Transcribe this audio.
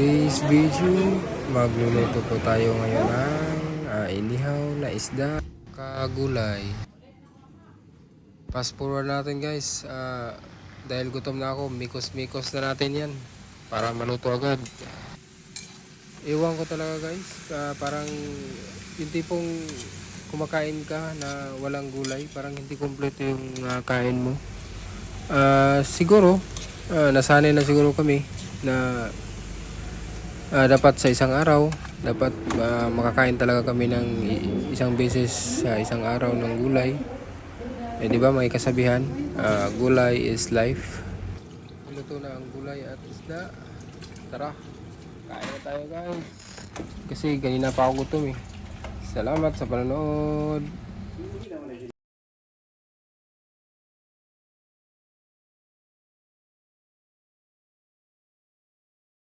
today's video, magluluto po tayo ngayon ng inihaw na isda kagulay. Fast forward natin guys, dahil gutom na ako, mikos-mikos na natin yan para maluto agad. Ewan ko talaga guys, parang yung tipong kumakain ka na walang gulay, parang hindi kompleto yung kain mo. Siguro nasanay na siguro kami na dapat sa isang araw dapat makakain talaga kami ng isang beses sa isang araw ng gulay. Di ba may kasabihan, gulay is life. Luto na ang gulay at isda. Tara, kain na tayo guys, kasi kanina pa ako gutom eh. Salamat sa panonood.